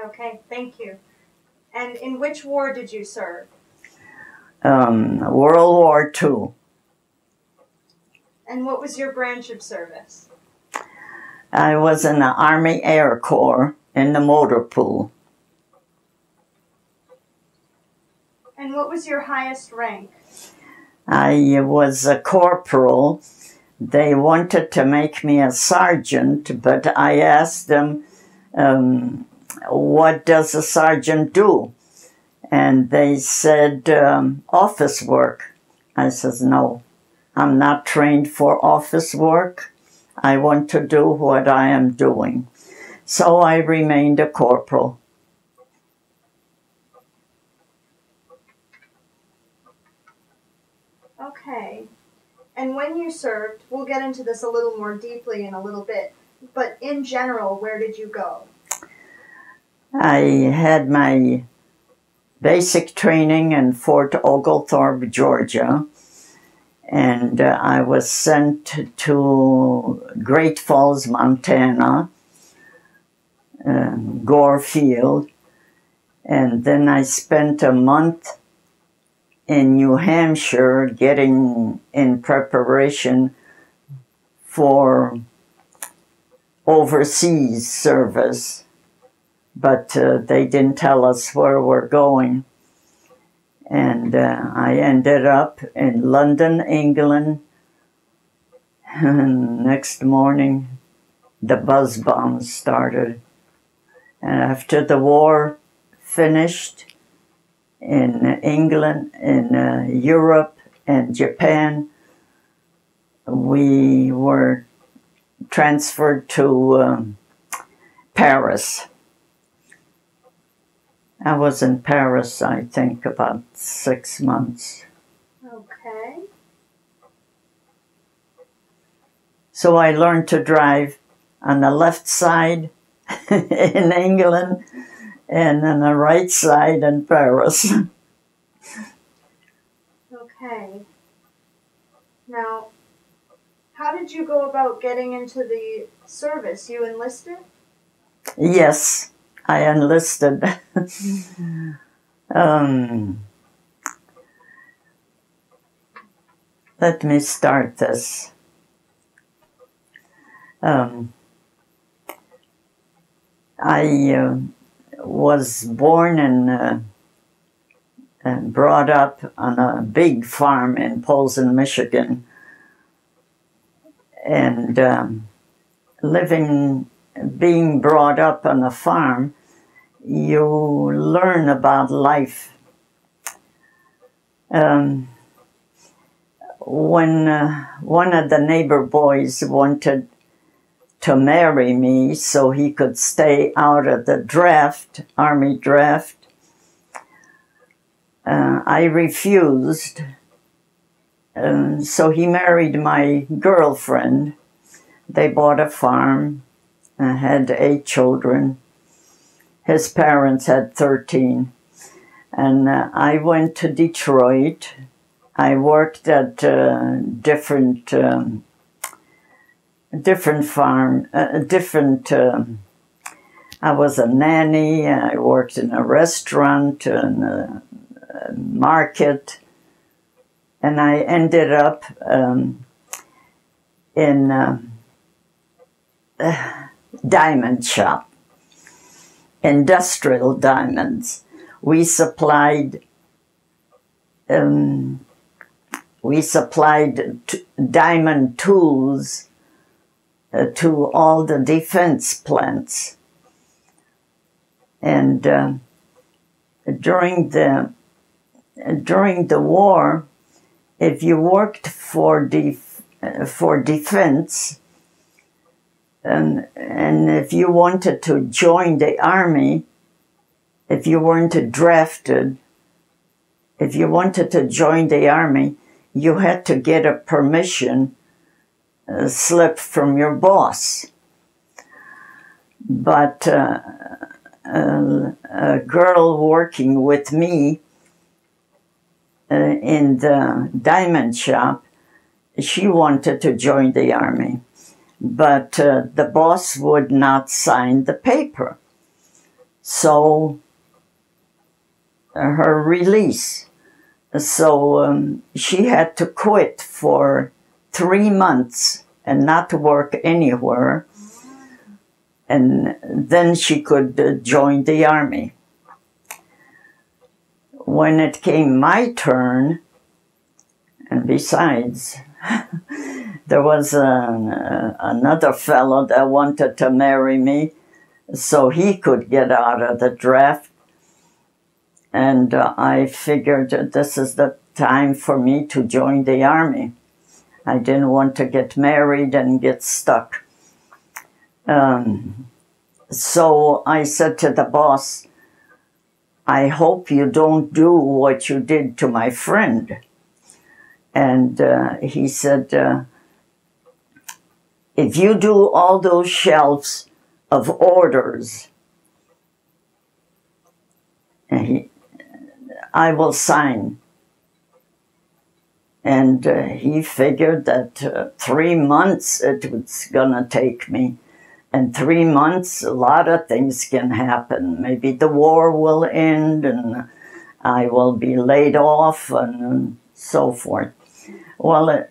Okay, thank you. And in which war did you serve? World War II. And what was your branch of service? I was in the Army Air Corps in the motor pool. And what was your highest rank? I was a corporal. They wanted to make me a sergeant, but I asked them, what does a sergeant do? And they said, office work. I says, no, I'm not trained for office work. I want to do what I am doing. So I remained a corporal. Okay. And when you served, we'll get into this a little more deeply in a little bit, but in general, where did you go? I had my basic training in Fort Oglethorpe, Georgia, and I was sent to Great Falls, Montana, Gore Field, and then I spent a month in New Hampshire getting in preparation for overseas service, but they didn't tell us where we're going. And I ended up in London, England, and next morning the buzz bombs started. And after the war finished, in England, in Europe, and Japan, we were transferred to Paris. I was in Paris, I think, about 6 months. Okay. So I learned to drive on the left side in England, and on the right side in Paris. Okay. Now, how did you go about getting into the service? You enlisted? Yes, I enlisted. Let me start this. I was born and brought up on a big farm in Polson, Michigan. And being brought up on a farm, you learn about life. When one of the neighbor boys wanted to marry me so he could stay out of the draft, Army draft, I refused. So he married my girlfriend. They bought a farm, had 8 children. His parents had 13. And I went to Detroit. I worked at different farm, I was a nanny, I worked in a restaurant, and a market, and I ended up in a diamond shop, industrial diamonds. We supplied diamond tools to all the defense plants. And during the war, if you worked for defense, and if you wanted to join the army, if you weren't drafted, if you wanted to join the army, you had to get a permission slip from your boss. But a girl working with me in the diamond shop, she wanted to join the army, but the boss would not sign the paper. So her release. So she had to quit for 3 months and not work anywhere. And then she could join the army. When it came my turn, and besides, there was another fellow that wanted to marry me so he could get out of the draft. And I figured that this is the time for me to join the army. I didn't want to get married and get stuck. So I said to the boss, I hope you don't do what you did to my friend. And he said, if you do all those shelves of orders, I will sign. And he figured that 3 months it was going to take me. In 3 months, a lot of things can happen. Maybe the war will end and I will be laid off and so forth. Well,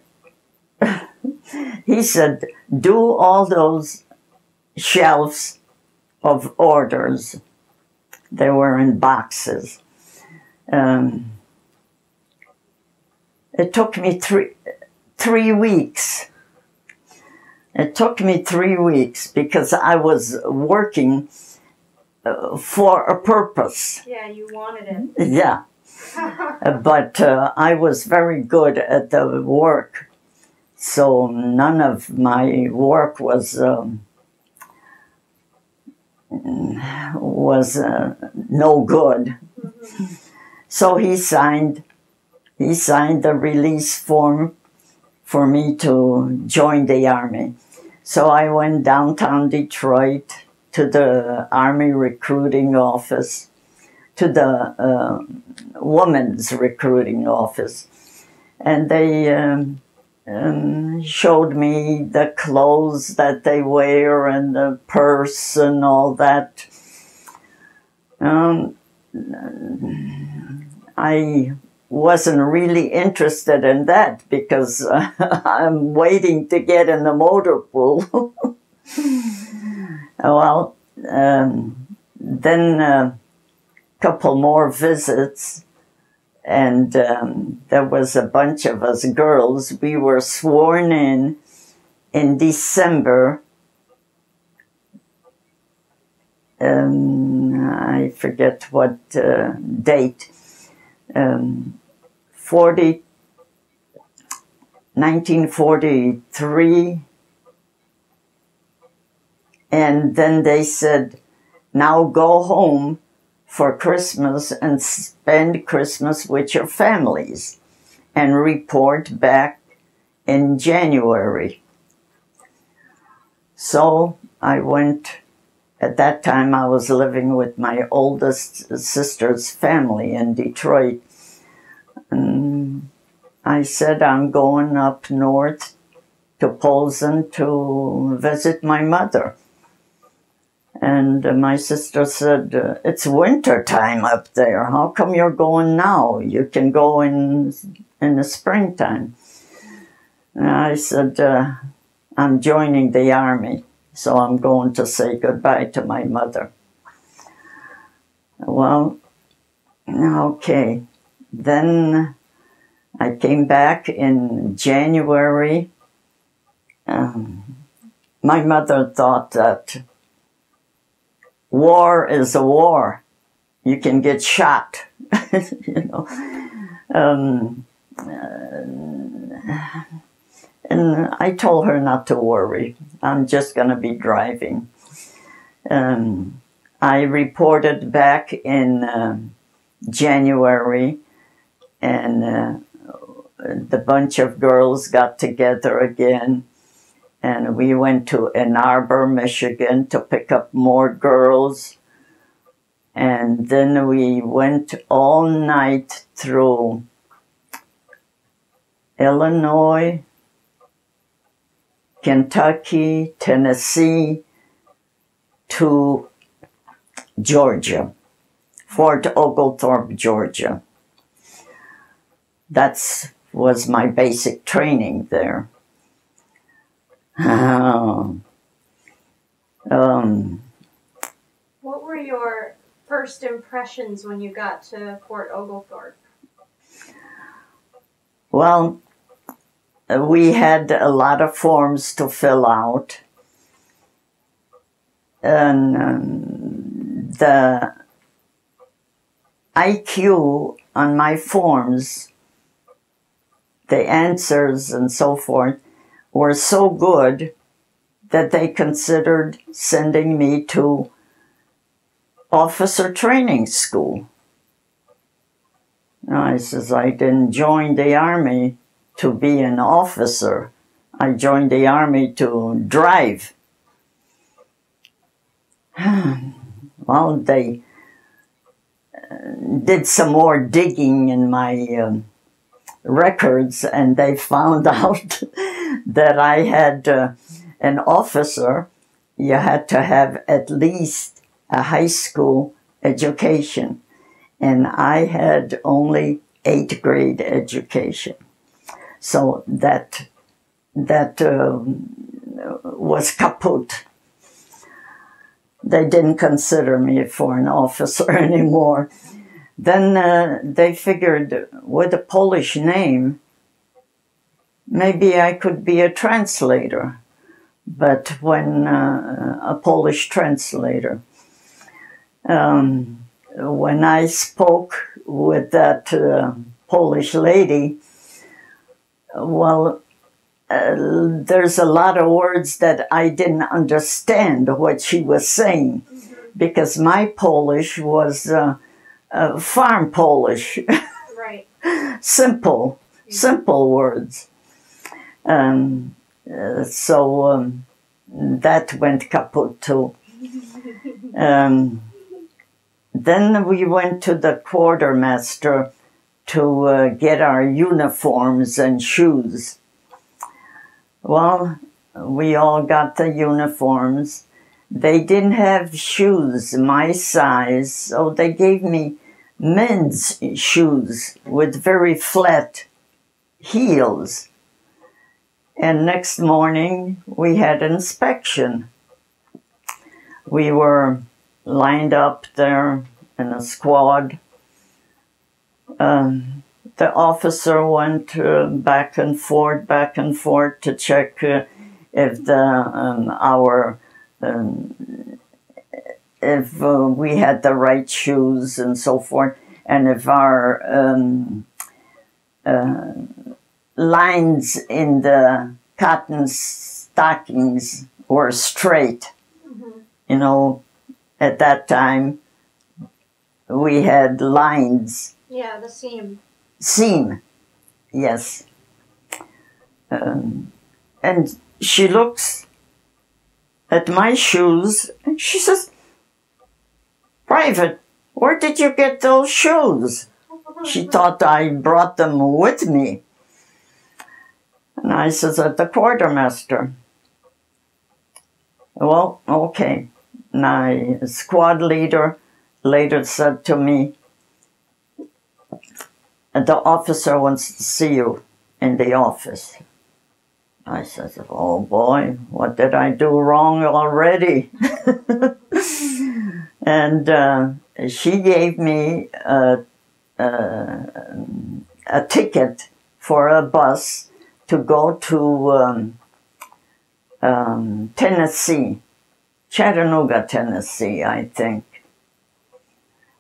he said, do all those shelves of orders. They were in boxes. It took me three weeks. It took me 3 weeks because I was working for a purpose. Yeah, you wanted it. Yeah. But I was very good at the work. So none of my work was no good. Mm-hmm. So he signed the release form for me to join the army. So I went downtown Detroit to the Army recruiting office, to the women's recruiting office. And they showed me the clothes that they wear and the purse and all that. I wasn't really interested in that because I'm waiting to get in the motor pool. Well, then a couple more visits, and there was a bunch of us girls. We were sworn in December. I forget what date. 1943, and then they said, now go home for Christmas and spend Christmas with your families and report back in January. So I went. At that time, I was living with my oldest sister's family in Detroit. And I said, I'm going up north to Polson to visit my mother. And my sister said, it's winter time up there. How come you're going now? You can go in the springtime. And I said, I'm joining the army. So I'm going to say goodbye to my mother. Well, okay. Then I came back in January. My mother thought that war is a war. You can get shot, you know. And I told her not to worry. I'm just going to be driving. I reported back in January, and the bunch of girls got together again, and we went to Ann Arbor, Michigan to pick up more girls. And then we went all night through Illinois, Kentucky, Tennessee, to Georgia. Fort Oglethorpe, Georgia. That was my basic training there. What were your first impressions when you got to Fort Oglethorpe? Well, we had a lot of forms to fill out. And the IQ on my forms, the answers and so forth, were so good that they considered sending me to officer training school. And I says, I didn't join the Army to be an officer. I joined the Army to drive. Well, they did some more digging in my records, and they found out that I had an officer. You had to have at least a high school education, and I had only 8th grade education. So that was kaput. They didn't consider me for an officer anymore. Then they figured with a Polish name, maybe I could be a translator. But when a Polish translator, when I spoke with that Polish lady, well, there's a lot of words that I didn't understand what she was saying, because my Polish was farm Polish. Right. Simple words. So that went kaput too. Then we went to the quartermaster to get our uniforms and shoes. Well, we all got the uniforms. They didn't have shoes my size, so they gave me men's shoes with very flat heels. And next morning, we had inspection. We were lined up there in a squad. The officer went back and forth to check if we had the right shoes and so forth, and if our lines in the cotton stockings were straight. Mm-hmm. You know, at that time, we had lines. Yeah, the seam. Seam, yes. And she looks at my shoes and she says, "Private, where did you get those shoes?" She thought I brought them with me. And I says, "At the quartermaster." Well, okay. My squad leader later said to me, "The officer wants to see you in the office." I said, "Oh boy, what did I do wrong already?" And she gave me a ticket for a bus to go to Tennessee, Chattanooga, Tennessee, I think,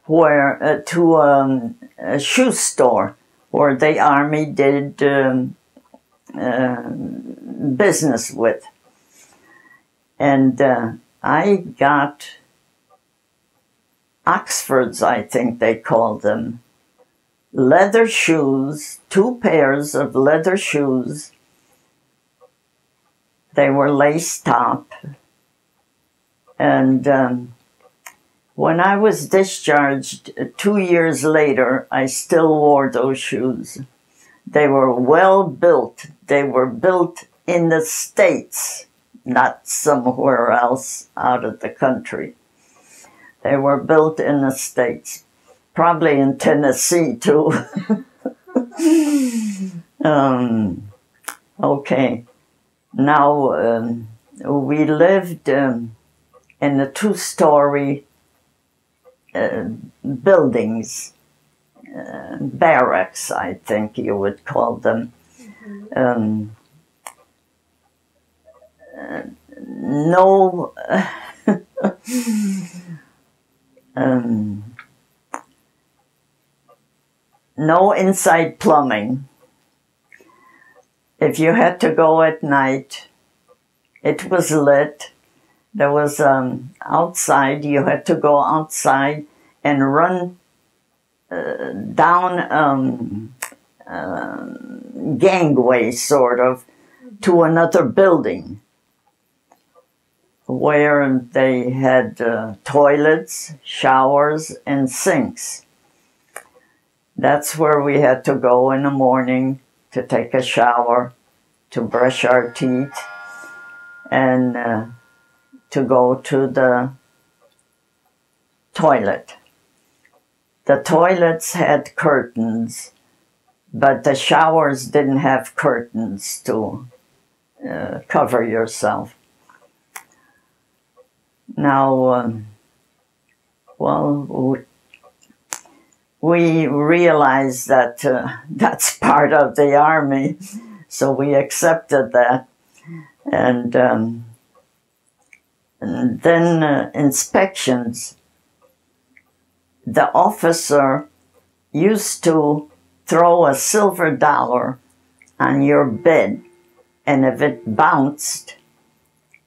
where to a shoe store where the Army did business with. And I got Oxfords, I think they called them, leather shoes, 2 pairs of leather shoes. They were lace top. And when I was discharged 2 years later, I still wore those shoes. They were well built. They were built in the States, not somewhere else out of the country. They were built in the States, probably in Tennessee too. Okay, now we lived in the two-story buildings, barracks, I think you would call them. No no inside plumbing. If you had to go at night, it was lit. There was outside, you had to go outside and run down gangway, sort of, to another building where they had toilets, showers, and sinks. That's where we had to go in the morning to take a shower, to brush our teeth, and to go to the toilet. The toilets had curtains, but the showers didn't have curtains to cover yourself. Now, well, we realized that that's part of the Army, so we accepted that. And then inspections. The officer used to throw a silver dollar on your bed, and if it bounced,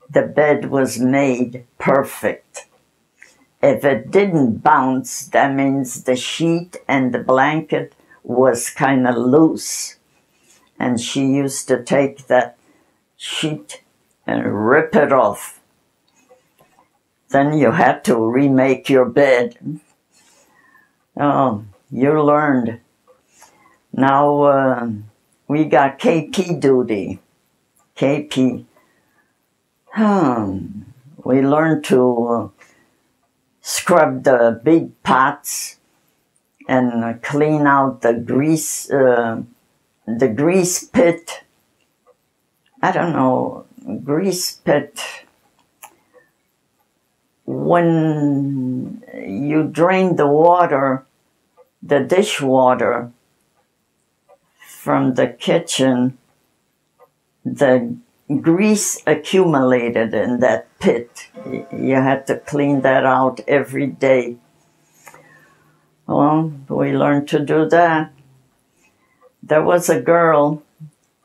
the bed was made perfect. If it didn't bounce, that means the sheet and the blanket was kind of loose. And she used to take that sheet and rip it off. Then you had to remake your bed. Oh, you learned. Now we got KP duty. KP. We learned to scrub the big pots and clean out the grease pit. I don't know, grease pit. When you drain the water, the dishwater from the kitchen, the grease accumulated in that pit. You had to clean that out every day. Well, we learned to do that. There was a girl,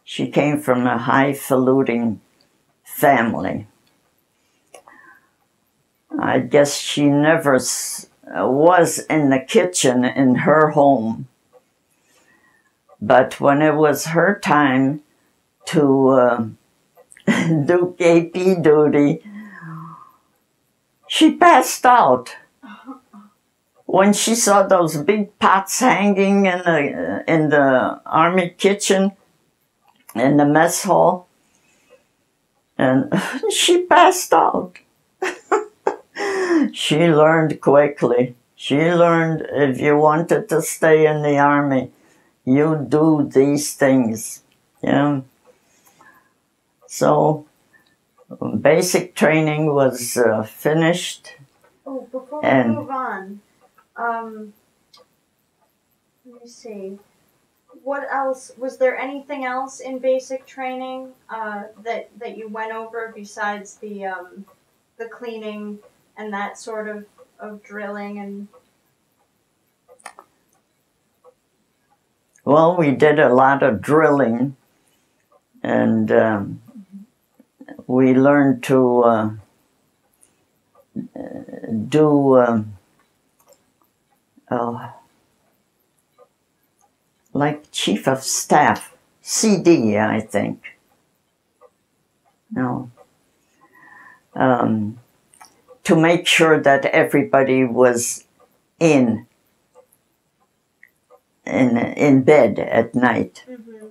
she came from a highfalutin family. I guess she never was in the kitchen in her home. But when it was her time to do KP duty, she passed out. When she saw those big pots hanging in the Army kitchen, in the mess hall, and she passed out. She learned quickly. She learned if you wanted to stay in the Army, you do these things. Yeah. So, basic training was finished. Oh, before we move on, let me see. What else? Was there anything else in basic training that you went over besides the cleaning and that sort of drilling and? Well, we did a lot of drilling, and we learned to do like chief of staff, CD, I think. No. To make sure that everybody was in bed at night. Mm-hmm.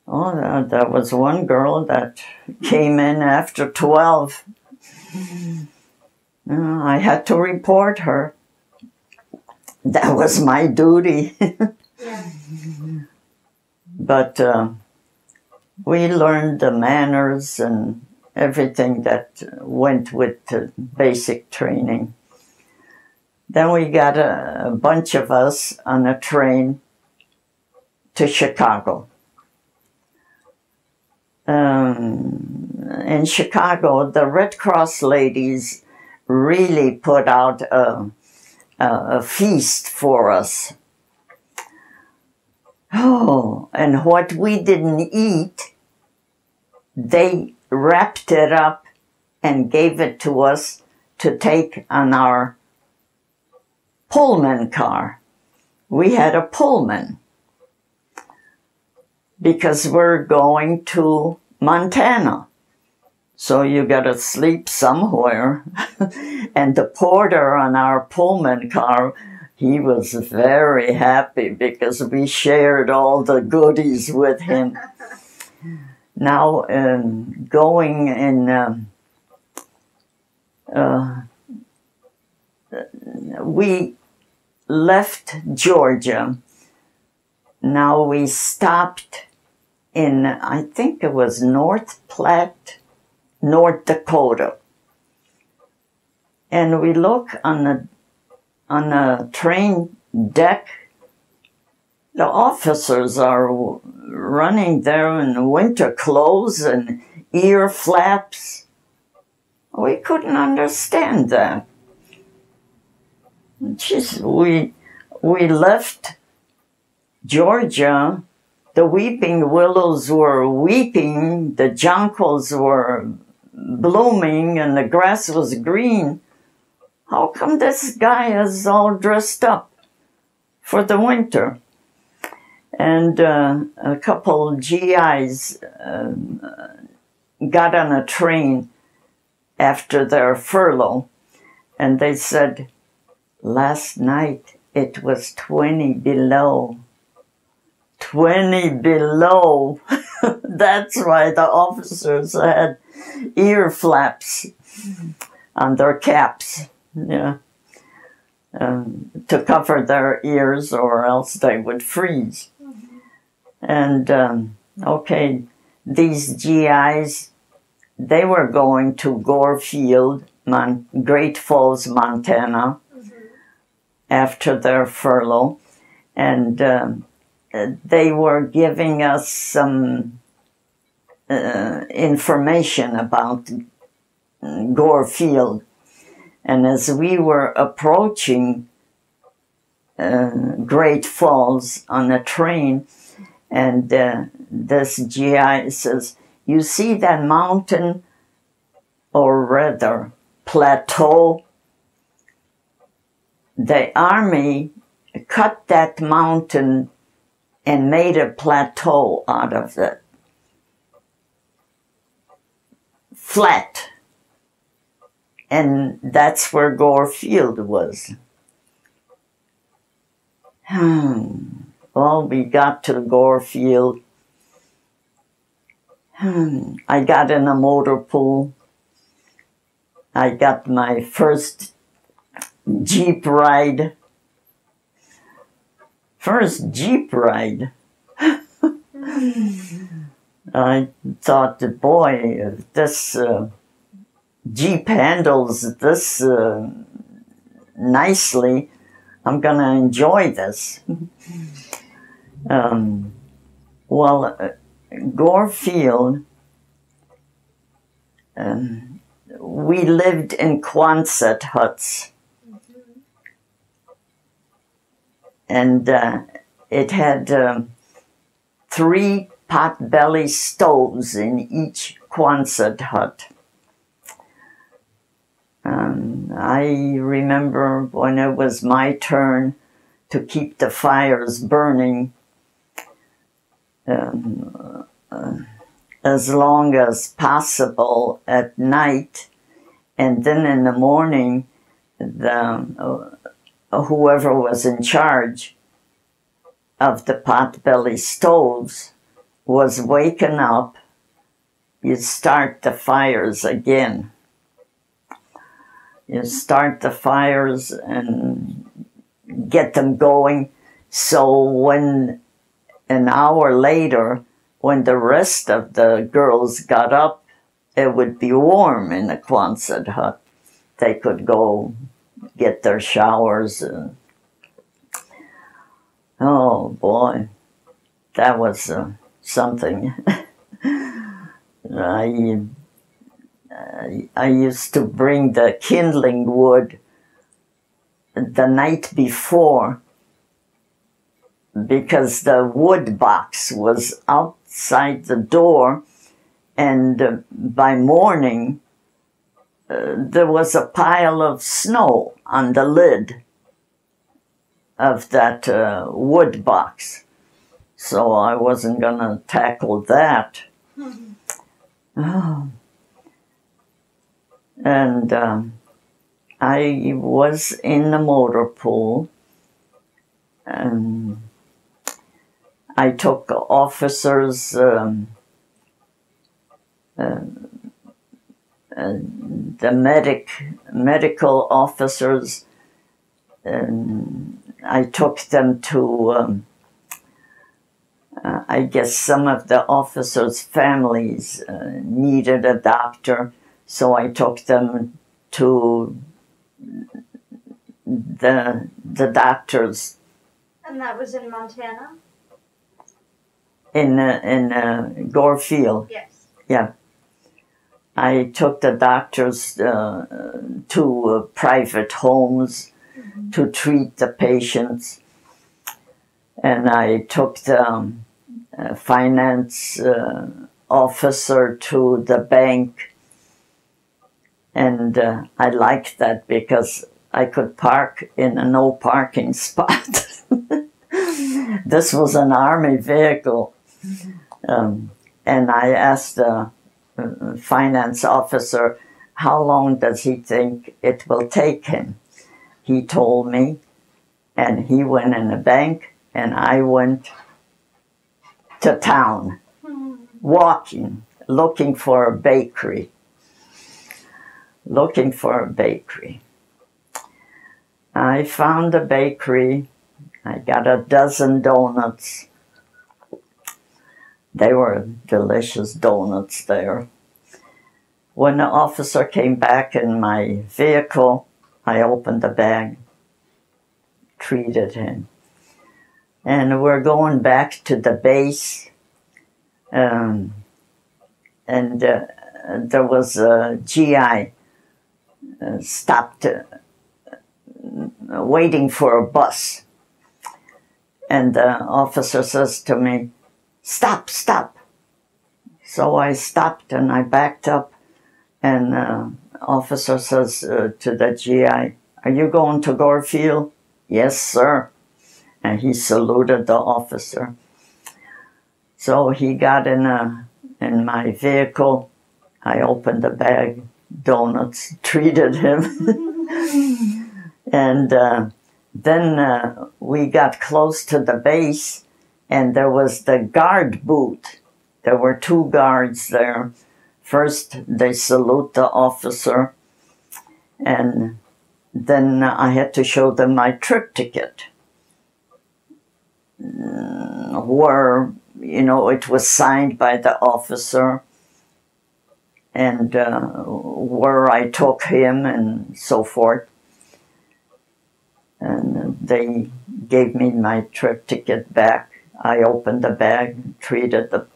Oh, there was one girl that came in after 12. I had to report her. That was my duty. Yeah. But we learned the manners and everything that went with the basic training. Then we got a bunch of us on a train to Chicago. In Chicago, the Red Cross ladies really put out a feast for us. Oh, and what we didn't eat, they wrapped it up and gave it to us to take on our Pullman car. We had a Pullman because we're going to Montana. So you gotta sleep somewhere. And the porter on our Pullman car, he was very happy because we shared all the goodies with him. Now, going in, we left Georgia. Now we stopped in, I think it was North Platte, North Dakota. And we look on the train deck. The officers are running there in winter clothes and ear flaps. We couldn't understand that. Just, we left Georgia. The weeping willows were weeping, the jonquils were blooming, and the grass was green. How come this guy is all dressed up for the winter? And a couple GIs got on a train after their furlough, and they said, last night it was 20 below. 20 below. That's why the officers had ear flaps on their caps, yeah, to cover their ears, or else they would freeze. And okay, these GIs, they were going to Gore Field, Great Falls, Montana, after their furlough, and they were giving us some information about Gore Field. And as we were approaching Great Falls on a train, and this GI says, you see that mountain, or rather plateau? The Army cut that mountain and made a plateau out of it. Flat. And that's where Gore Field was. Well, we got to Gore Field. I got in a motor pool. I got my first Jeep ride. First Jeep ride. I thought, boy, if this Jeep handles this nicely, I'm gonna enjoy this. Gore Field, we lived in Quonset huts. And it had 3 pot-belly stoves in each Quonset hut. I remember when it was my turn to keep the fires burning as long as possible at night, and then in the morning, whoever was in charge of the pot-belly stoves was waken up. You'd start the fires again. You start the fires and get them going. So when an hour later, when the rest of the girls got up, it would be warm in the Quonset hut. They could go get their showers. Oh boy, that was something. I used to bring the kindling wood the night before, because the wood box was outside the door, and by morning there was a pile of snow on the lid of that wood box. So I wasn't going to tackle that. Oh. And I was in the motor pool, and I took officers, the medical officers, and I took them to, I guess some of the officers' families needed a doctor, so I took them to the doctors. And that was in Montana? In Gorefield. Yes. Yeah. I took the doctors to private homes to treat the patients. And I took the finance officer to the bank. And I liked that because I could park in a no parking spot. This was an army vehicle. And I asked the finance officer, how long does he think it will take him? He told me, and he went in the bank, and I went to town, walking, looking for a bakery. Looking for a bakery. I found a bakery. I got a dozen donuts. They were delicious donuts there. When the officer came back in my vehicle, I opened the bag, treated him. And we're going back to the base. And there was a GI stopped waiting for a bus. And the officer says to me, "Stop, stop." So I stopped and I backed up, and the officer says to the GI, "Are you going to Gorefield?" "Yes, sir." And he saluted the officer. So he got in my vehicle. I opened the bag, donuts, treated him. And then we got close to the base, and there was the guard booth. There were two guards there. First, they salute the officer, and then I had to show them my trip ticket, where, you know, it was signed by the officer, and where I took him and so forth. And they gave me my trip ticket back. I opened the bag, treated the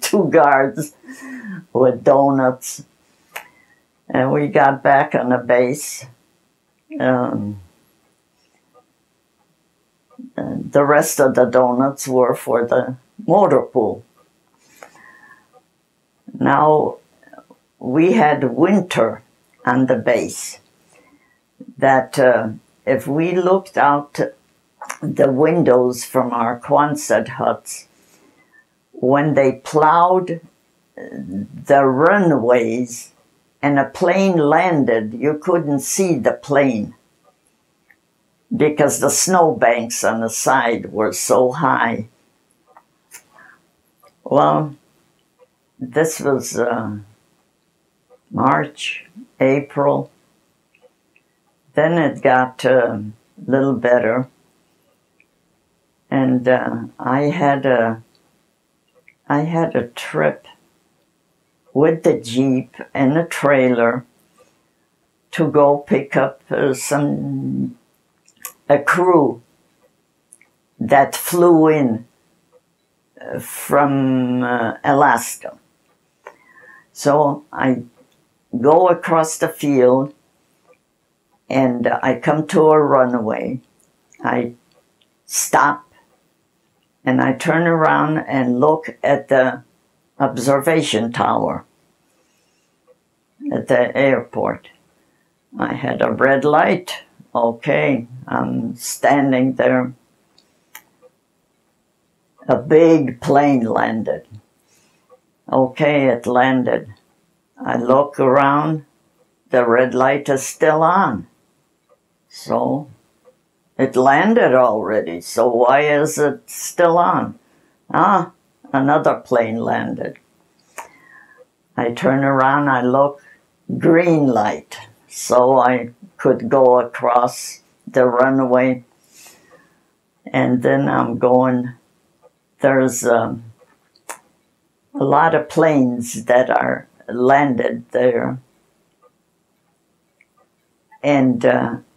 two guards with donuts, and we got back on the base. And the rest of the donuts were for the motor pool. Now, we had winter on the base, that if we looked out the windows from our Quonset huts, when they plowed the runways and a plane landed, you couldn't see the plane because the snowbanks on the side were so high. Well, this was March, April, Then it got a little better, and I had a trip with the Jeep and a trailer to go pick up a crew that flew in from Alaska. So I go across the field and I come to a runway. I stop and I turn around and look at the observation tower at the airport. I had a red light. Okay, I'm standing there. A big plane landed. Okay, it landed. I look around, the red light is still on. So, it landed already, so why is it still on? Ah, another plane landed. I turn around, I look, green light. So I could go across the runway. And then I'm going, there's a lot of planes that are landed there. And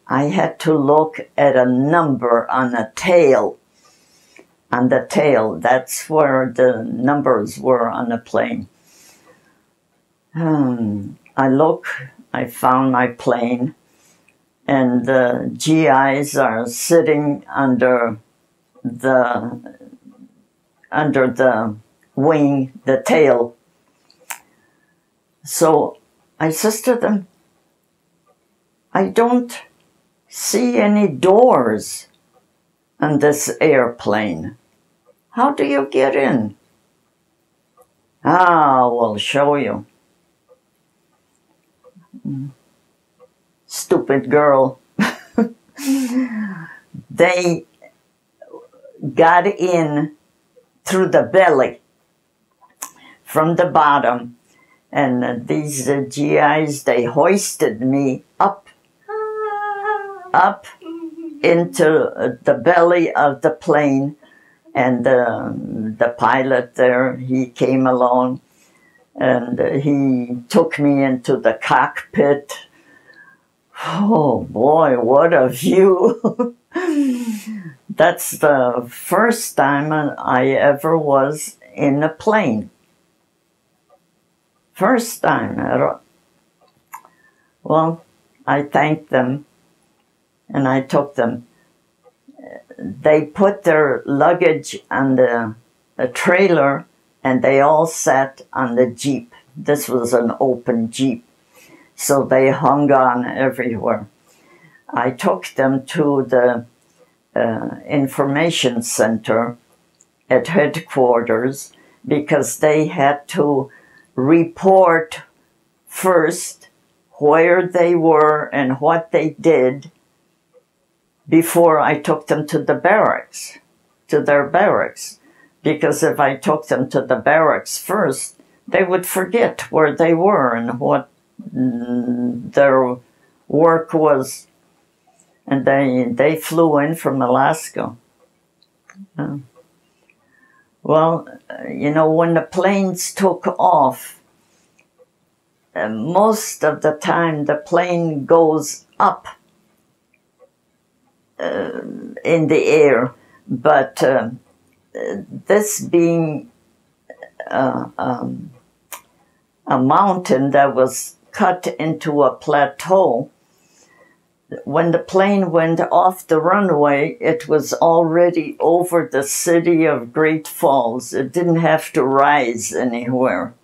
I had to look at a number on the tail. On the tail, that's where the numbers were on the plane. I look, I found my plane, and the GIs are sitting under the wing, the tail. So I says to them, I don't see any doors on this airplane. How do you get in? Ah, we'll show you. Stupid girl. They got in through the belly from the bottom, and these GIs, they hoisted me up into the belly of the plane, and the pilot there, he came along and he took me into the cockpit. Oh boy, what a view. That's the first time I ever was in a plane. First time. Well, I thanked them and I took them. They put their luggage on the trailer and they all sat on the Jeep. This was an open Jeep. So they hung on everywhere. I took them to the information center at headquarters because they had to report first where they were and what they did before I took them to the barracks, to their barracks. Because if I took them to the barracks first, they would forget where they were and what their work was. And they flew in from Alaska. Well, you know, when the planes took off, most of the time the plane goes up in the air, but this being a mountain that was cut into a plateau, when the plane went off the runway, it was already over the city of Great Falls. It didn't have to rise anywhere.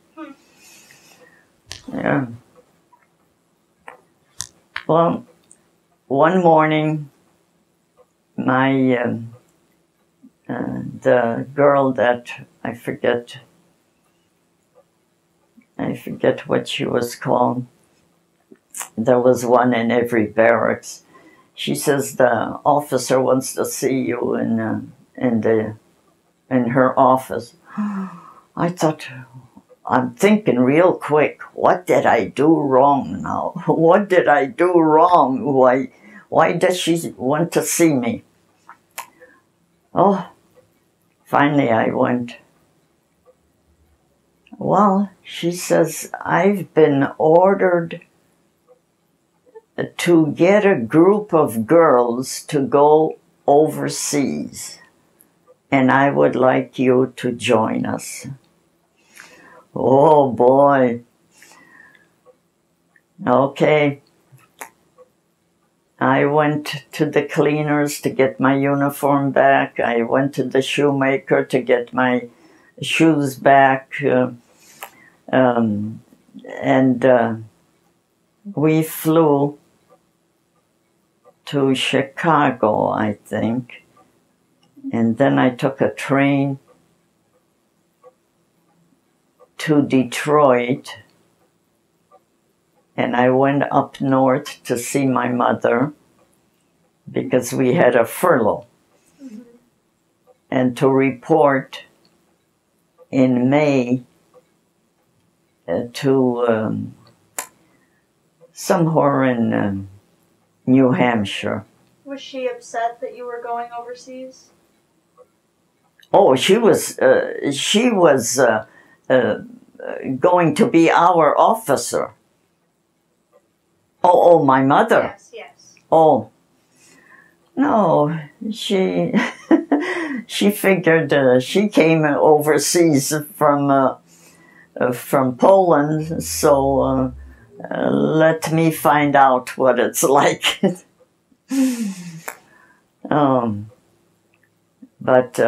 Yeah. Well, one morning, my the girl that I forget what she was called. There was one in every barracks. She says the officer wants to see you in her office. I thought, I'm thinking real quick, what did I do wrong now? What did I do wrong? Why, Why does she want to see me? Oh, finally I went. Well, she says, I've been ordered to get a group of girls to go overseas, and I would like you to join us. Oh boy. Okay. I went to the cleaners to get my uniform back. I went to the shoemaker to get my shoes back. We flew to Chicago, I think. And then I took a train to Detroit. And I went up north to see my mother because we had a furlough. Mm-hmm. And to report in May to somewhere in New Hampshire. Was she upset that you were going overseas? Oh, she was going to be our officer. Oh, my mother. Yes, yes. Oh, no, she she figured she came overseas from Poland, so let me find out what it's like. But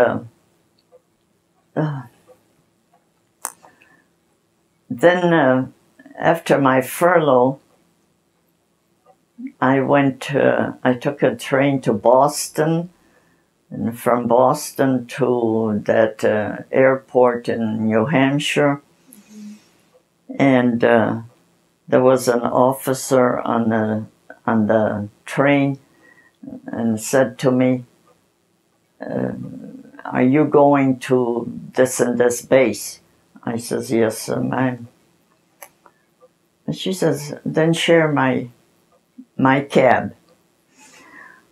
then after my furlough, I took a train to Boston, and from Boston to that airport in New Hampshire. Mm-hmm. And there was an officer on the train and said to me, are you going to this and this base? I says, yes, ma'am. And she says, then share my cab.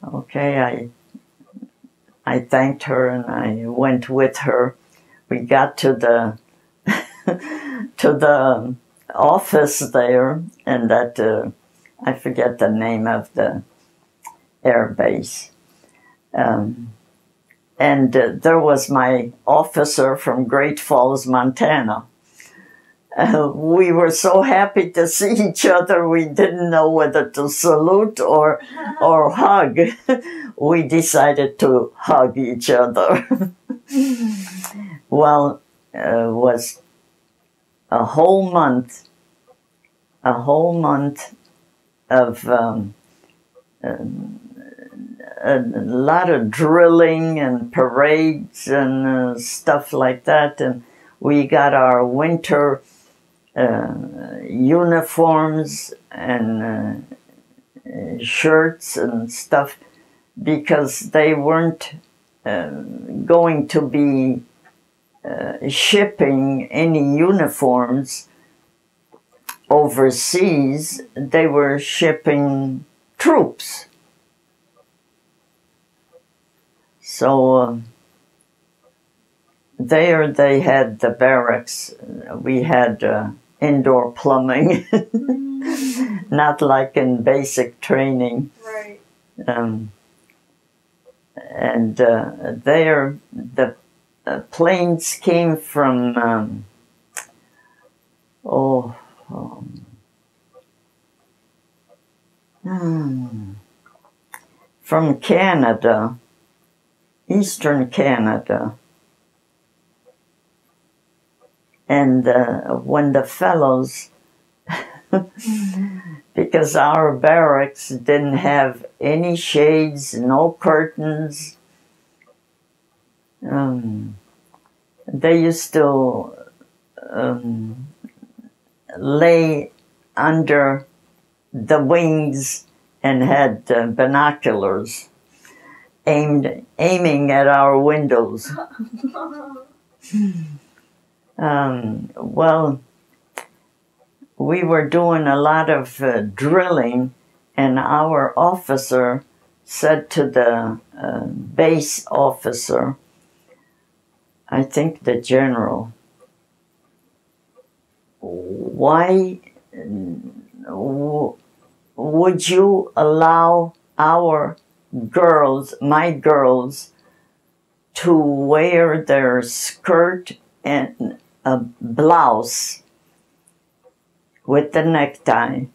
Okay, I thanked her and I went with her. We got to the to the office there, and that I forget the name of the air base. And there was my officer from Great Falls, Montana. We were so happy to see each other, we didn't know whether to salute or hug. We decided to hug each other. Well, it was a whole month of a lot of drilling and parades and stuff like that, and we got our winter uniforms and shirts and stuff because they weren't going to be shipping any uniforms overseas. They were shipping troops. So there they had the barracks. We had indoor plumbing, not like in basic training. Right. And there, the planes came from, from Canada, Eastern Canada. And when the fellows, because our barracks didn't have any shades, no curtains, they used to lay under the wings and had binoculars aiming at our windows. Well, we were doing a lot of drilling, and our officer said to the base officer, I think the general, why would you allow our girls, my girls, to wear their skirt and a blouse with the necktie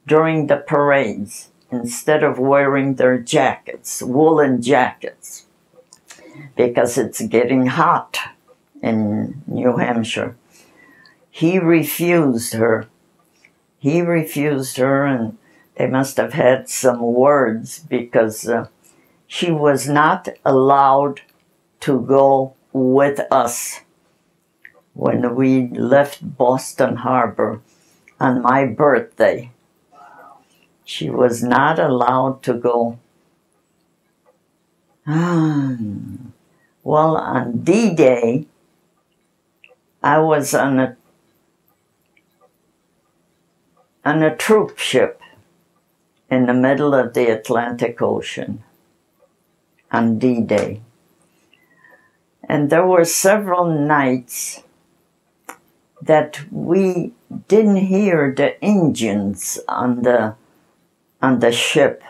during the parades instead of wearing their jackets, woolen jackets, because it's getting hot in New Hampshire. He refused her. He refused her, and they must have had some words, because she was not allowed to go with us when we left Boston Harbor on my birthday. She was not allowed to go. Well, on D-Day, I was on a troop ship in the middle of the Atlantic Ocean on D-Day. And there were several nights that we didn't hear the engines on the ship.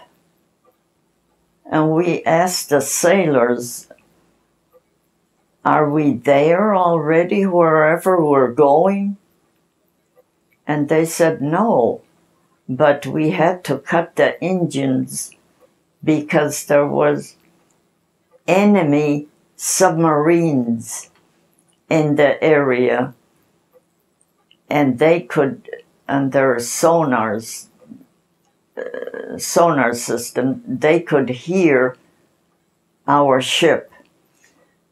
And we asked the sailors, are we there already wherever we're going? And they said no, but we had to cut the engines because there was enemy submarines in the area, and they could, on their sonar system, they could hear our ship.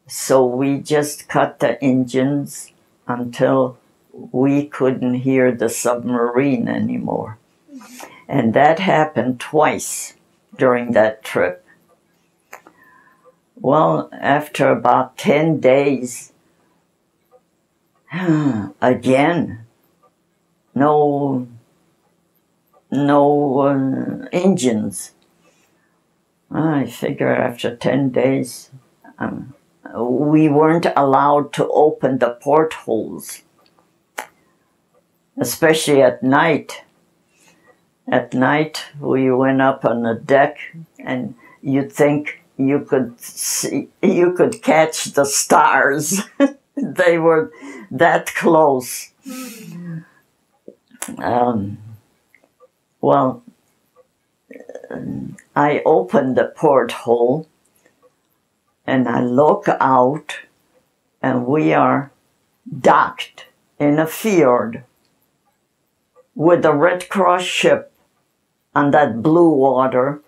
So we just cut the engines until we couldn't hear the submarine anymore. And that happened twice during that trip. Well, after about 10 days, again, no engines. I figure after 10 days, we weren't allowed to open the portholes, especially at night. At night, we went up on the deck, and you'd think you could see, you could catch the stars. They were that close. Well, I opened the porthole, and I look out, and we are docked in a fjord with a Red Cross ship on that blue water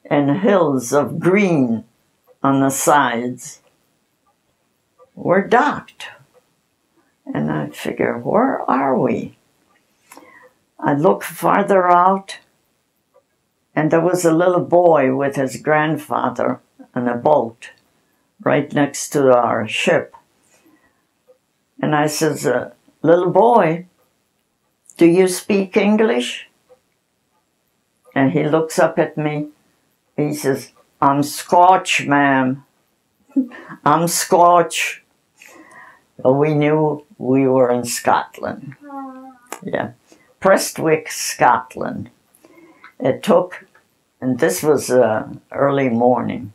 and hills of green on the sides. We're docked. And I figure, where are we? I look farther out, and there was a little boy with his grandfather on a boat right next to our ship. And I says, little boy, do you speak English? And he looks up at me. He says, I'm Scotch, ma'am. I'm Scotch. Well, we knew we were in Scotland. Yeah. Prestwick, Scotland. It took, and this was early morning,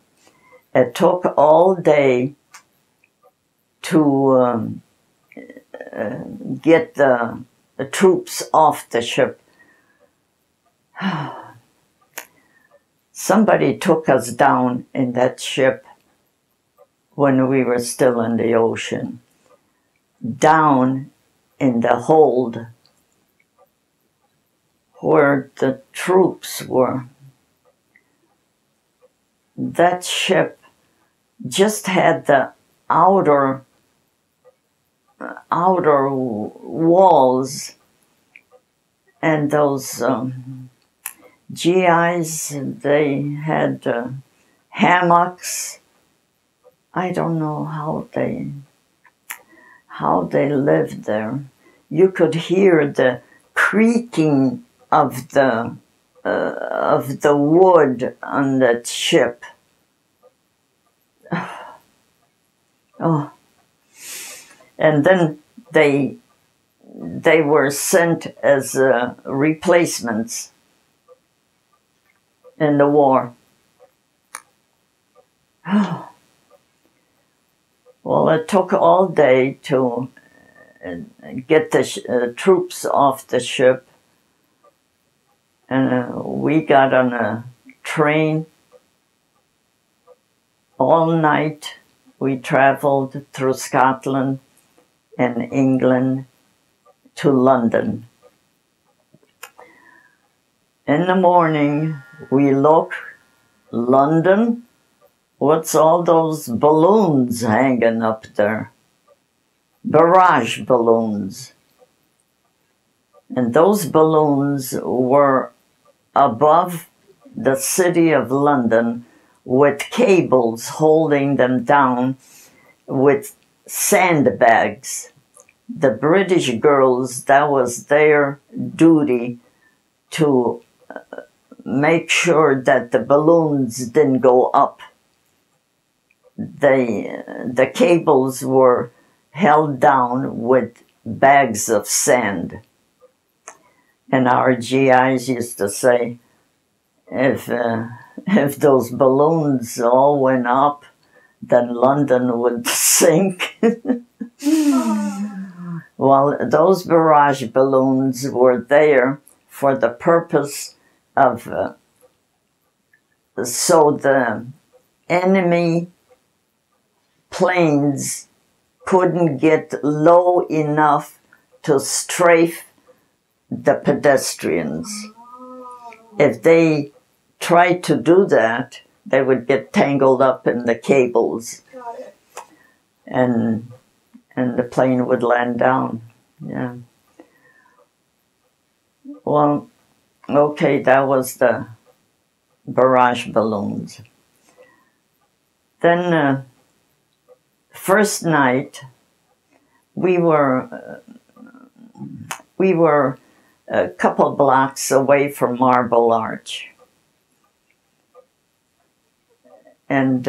it took all day to get the troops off the ship. Somebody took us down in that ship when we were still in the ocean, down in the hold where the troops were. That ship just had the outer walls, and those GIs, they had hammocks. I don't know how they lived there. You could hear the creaking of the of the wood on that ship. Oh, and then they were sent as replacements in the war. Well, it took all day to get the troops off the ship, and we got on a train all night. We traveled through Scotland and England to London. In the morning, we look, London, what's all those balloons hanging up there? Barrage balloons. And those balloons were above the city of London with cables holding them down with sandbags. The British girls, that was their duty to make sure that the balloons didn't go up. The cables were held down with bags of sand. And our GIs used to say, if those balloons all went up, then London would sink. Well, those barrage balloons were there for the purpose of so the enemy planes couldn't get low enough to strafe the pedestrians. If they tried to do that, they would get tangled up in the cables. Got it. And the plane would land down. Yeah. Well, okay, that was the barrage balloons. Then first night, we were a couple blocks away from Marble Arch. And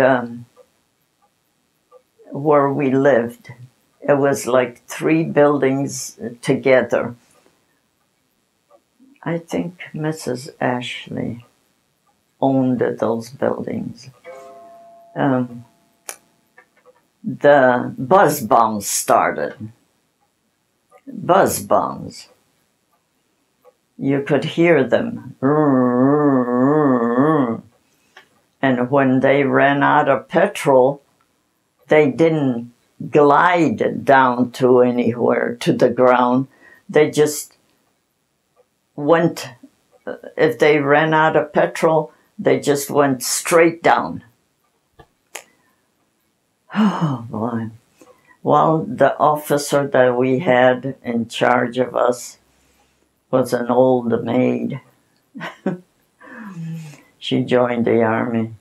where we lived, it was like 3 buildings together. I think Mrs. Ashley owned those buildings. The buzz bombs started. Buzz bombs. You could hear them. And when they ran out of petrol, they didn't glide down to anywhere, to the ground. They just went, if they ran out of petrol, they just went straight down. Oh, boy. Well, the officer that we had in charge of us was an old maid. She joined the army.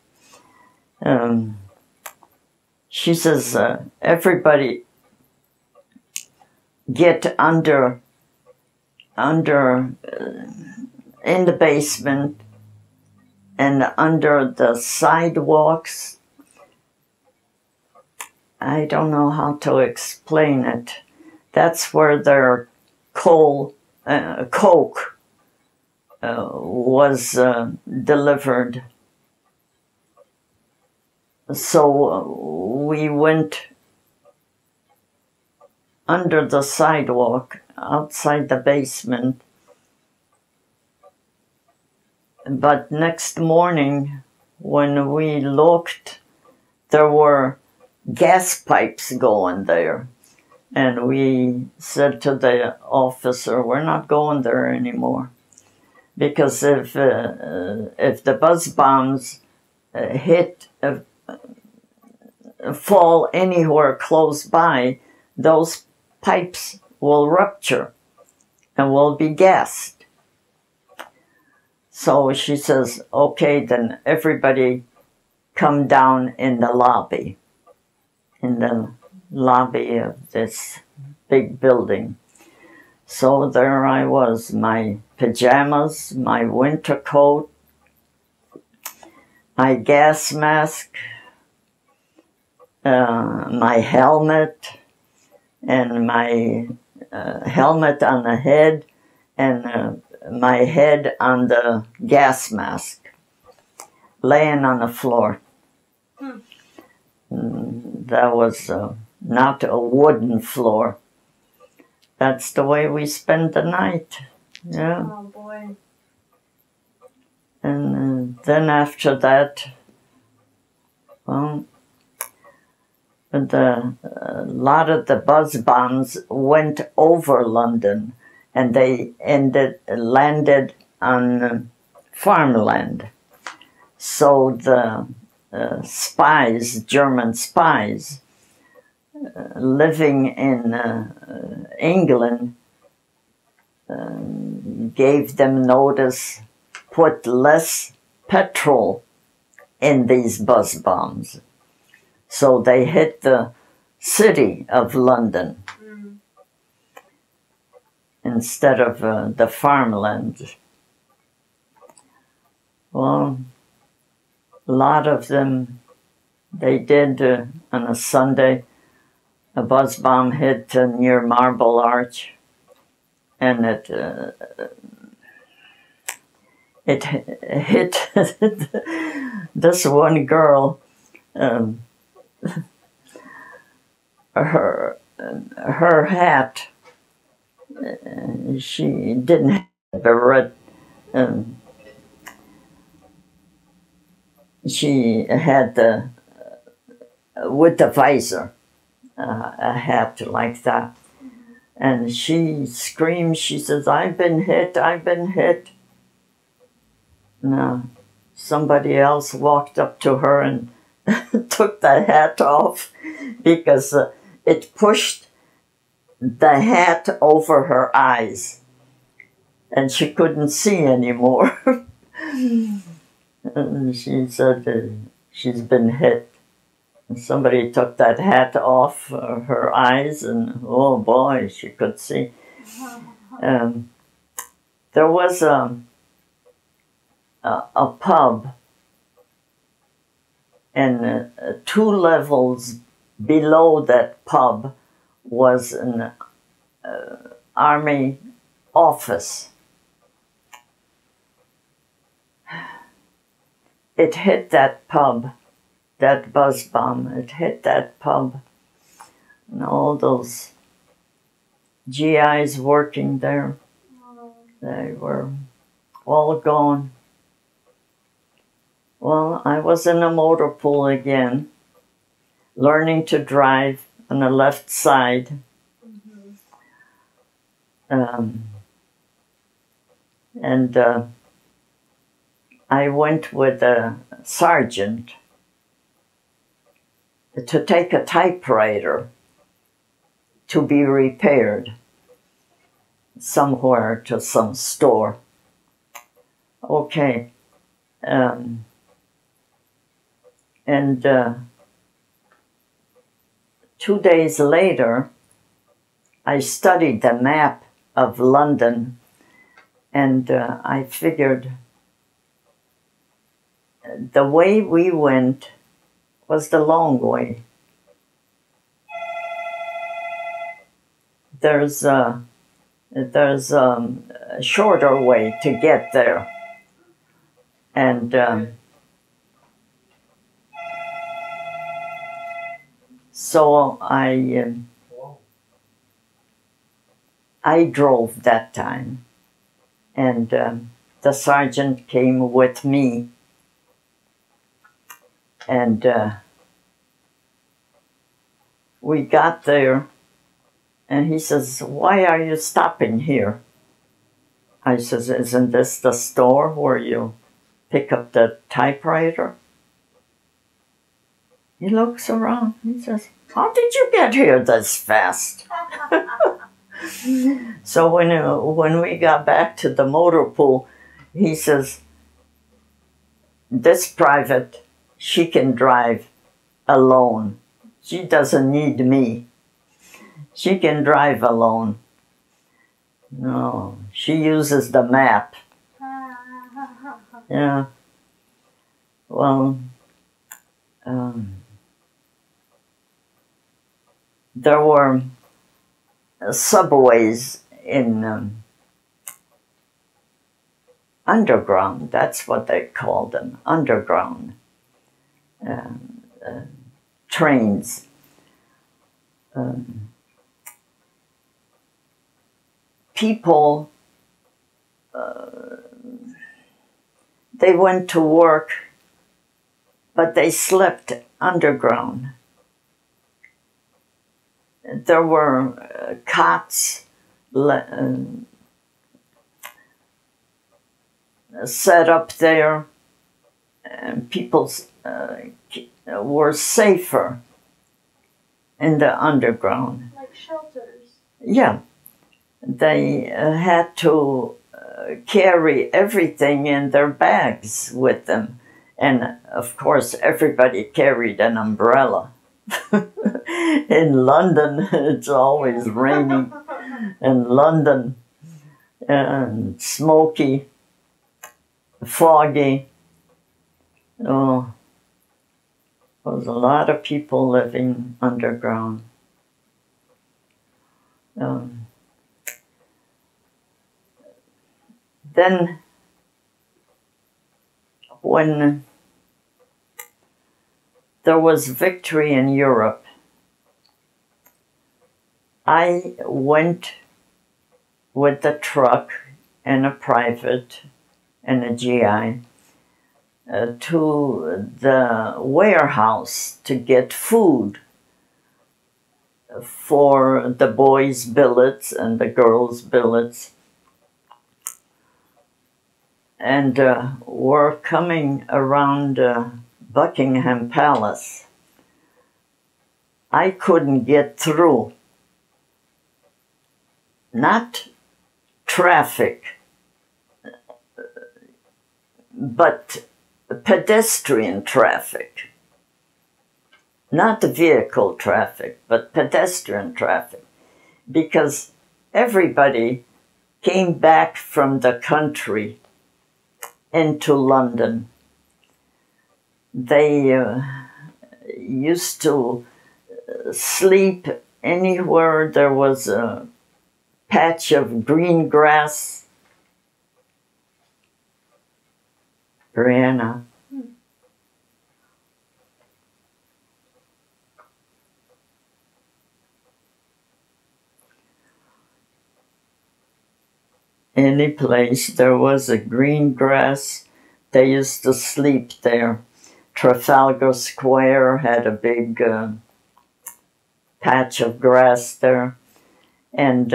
She says, everybody get under in the basement and under the sidewalks. I don't know how to explain it. That's where their coke was delivered. So we went under the sidewalk outside the basement. But next morning, when we looked, there were gas pipes going there. And we said to the officer, we're not going there anymore. Because if the buzz bombs fall anywhere close by, those pipes will rupture and will be gassed. So she says, okay, then everybody come down in the lobby of this big building. So there I was, my pajamas, my winter coat, my gas mask, my helmet, and my helmet on the head, and my head on the gas mask, laying on the floor. That was not a wooden floor. That's the way we spend the night. Yeah. Oh boy. And then after that, well, a lot of the buzz bombs went over London, and they landed on farmland. So the spies, German spies, living in England, gave them notice, put less petrol in these buzz bombs. So they hit the city of London instead of the farmland. Well, a lot of them, they did on a Sunday. A buzz bomb hit near Marble Arch, and it hit this one girl. Her hat. She didn't have a beret. She had with the visor. A hat like that. And she screamed, she says, "I've been hit, I've been hit." Now, somebody else walked up to her and took the hat off because it pushed the hat over her eyes and she couldn't see anymore. And she said she's been hit. Somebody took that hat off her eyes, and oh boy, she could see. There was a pub, and 2 levels below that pub was an army office. It hit that pub. That buzz bomb, it hit that pub, and all those GIs working there, they were all gone. Well, I was in a motor pool again, learning to drive on the left side. And I went with a sergeant to take a typewriter to be repaired somewhere to some store. Okay. And 2 days later, I studied the map of London, and I figured the way we went was the long way. There's a shorter way to get there, and so I drove that time, and the sergeant came with me. And we got there, and he says, "Why are you stopping here?" I says, "Isn't this the store where you pick up the typewriter?" He looks around, he says, "How did you get here this fast?" So when we got back to the motor pool, he says, "This private, she can drive alone. She doesn't need me. She can drive alone." No, she uses the map. Yeah. Well, there were subways in underground. That's what they called them, underground trains. People, they went to work, but they slept underground. There were cots set up there, and people were safer in the underground. Like shelters. Yeah. They had to carry everything in their bags with them. And of course, everybody carried an umbrella. In London, it's always raining. In London, and smoky, foggy. Oh, there was a lot of people living underground. Then, when there was victory in Europe, I went with the truck and a private and a GI to the warehouse to get food for the boys' billets and the girls' billets. And we're coming around Buckingham Palace. I couldn't get through. Not traffic, but pedestrian traffic. Not vehicle traffic, but pedestrian traffic. Because everybody came back from the country into London. They used to sleep anywhere there was a patch of green grass. Brianna. Any place there was a green grass, they used to sleep there. Trafalgar Square had a big patch of grass there. And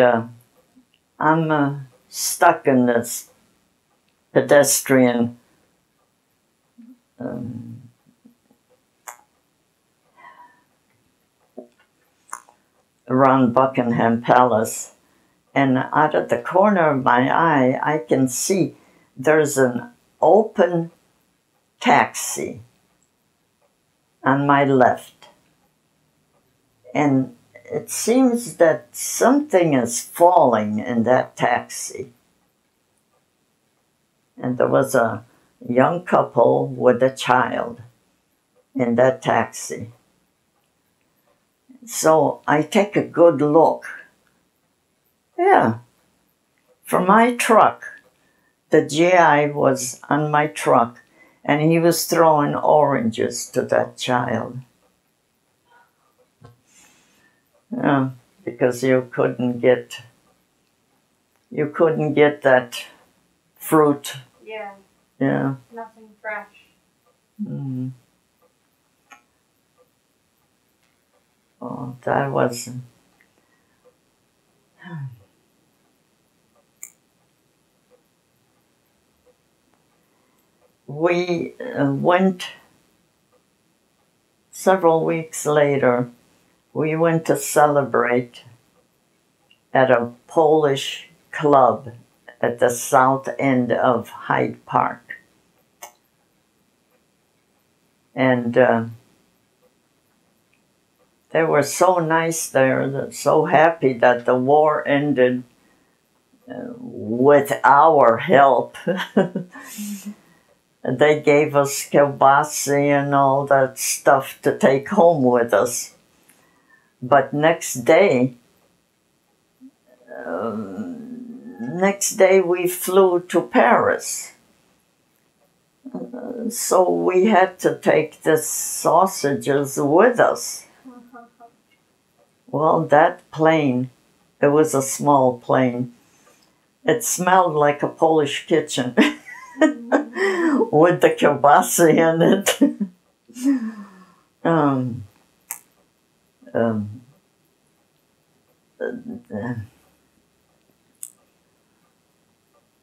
I'm stuck in this pedestrian around Buckingham Palace. And out of the corner of my eye, I can see there's an open taxi on my left. And it seems that something is falling in that taxi. And there was a young couple with a child in that taxi. So I take a good look. Yeah, for my truck, the GI was on my truck, and he was throwing oranges to that child. Yeah, because you couldn't get that fruit. Yeah. Yeah. Nothing fresh. Mm. Oh, that was. We went, several weeks later, we went to celebrate at a Polish club at the south end of Hyde Park. And they were so nice there, so happy that the war ended. with our help. They gave us kielbasa and all that stuff to take home with us. But next day we flew to Paris. So we had to take the sausages with us. Well, that plane, it was a small plane. It smelled like a Polish kitchen with the kielbasa in it.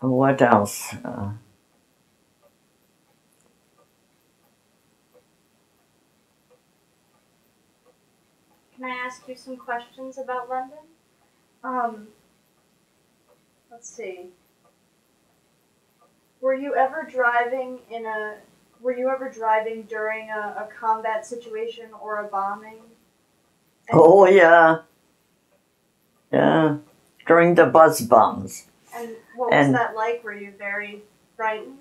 What else? Can I ask you some questions about London? Let's see. Were you ever driving during a combat situation or a bombing? Oh yeah. Yeah. During the buzz bombs. And what was that like? Were you very frightened?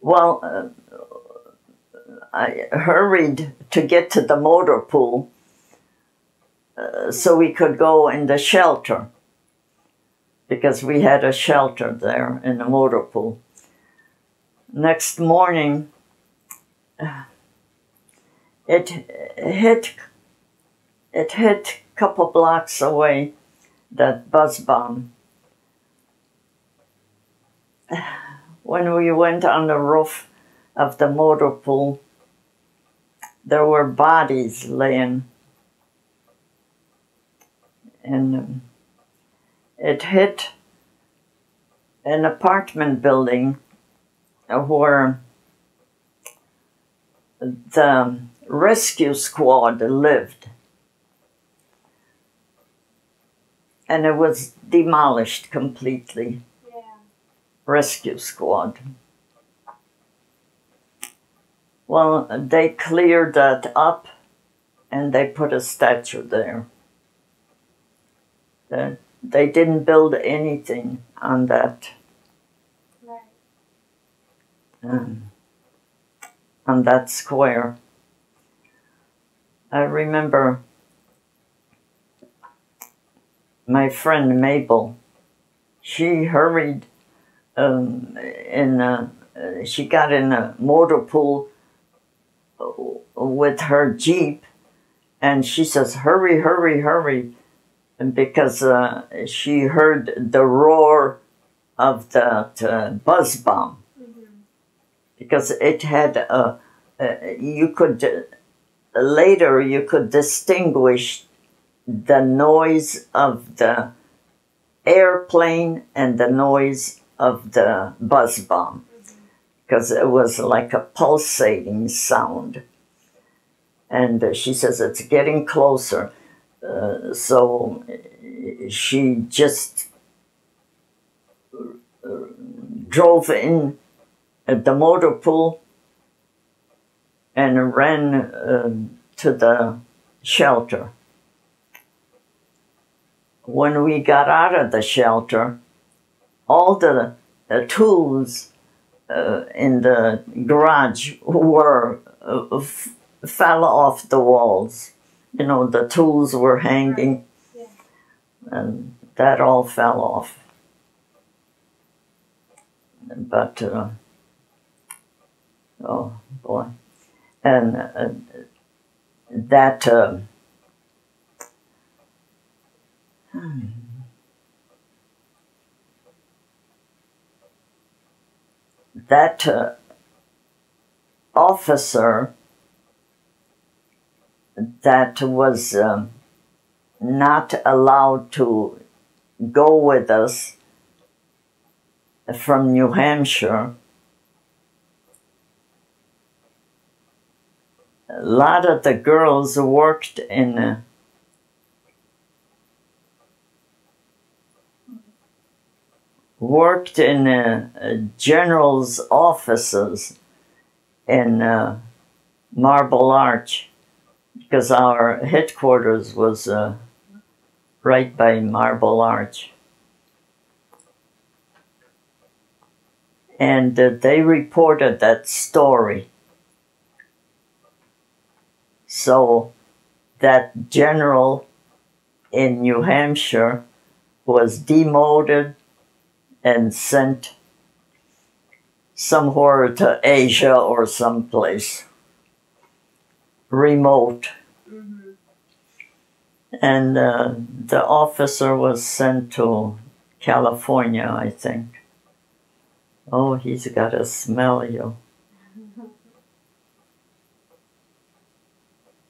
Well, I hurried to get to the motor pool so we could go in the shelter, because we had a shelter there in the motor pool. Next morning, it hit a couple blocks away, that buzz bomb. When we went on the roof of the motor pool, there were bodies laying. And it hit an apartment building where the rescue squad lived. And it was demolished completely. Yeah. Rescue squad. Well, they cleared that up and they put a statue there. They didn't build anything on that. Right. On that square. I remember my friend Mabel. She hurried she got in a motor pool with her Jeep, and she says, "Hurry, hurry, hurry," because she heard the roar of that buzz bomb. Mm-hmm. Because it had later you could distinguish the noise of the airplane and the noise of the buzz bomb, because it was like a pulsating sound. And she says, "It's getting closer." So she just drove in at the motor pool and ran to the shelter. When we got out of the shelter, all the tools in the garage fell off the walls. You know, the tools were hanging, yeah. And that all fell off. But, oh boy. And that officer that was not allowed to go with us from New Hampshire, a lot of the girls worked in general's offices in Marble Arch, because our headquarters was right by Marble Arch. And they reported that story. So that general in New Hampshire was demoted and sent somewhere to Asia or someplace remote. Mm-hmm. And the officer was sent to California, I think. Oh, he's got to smell you.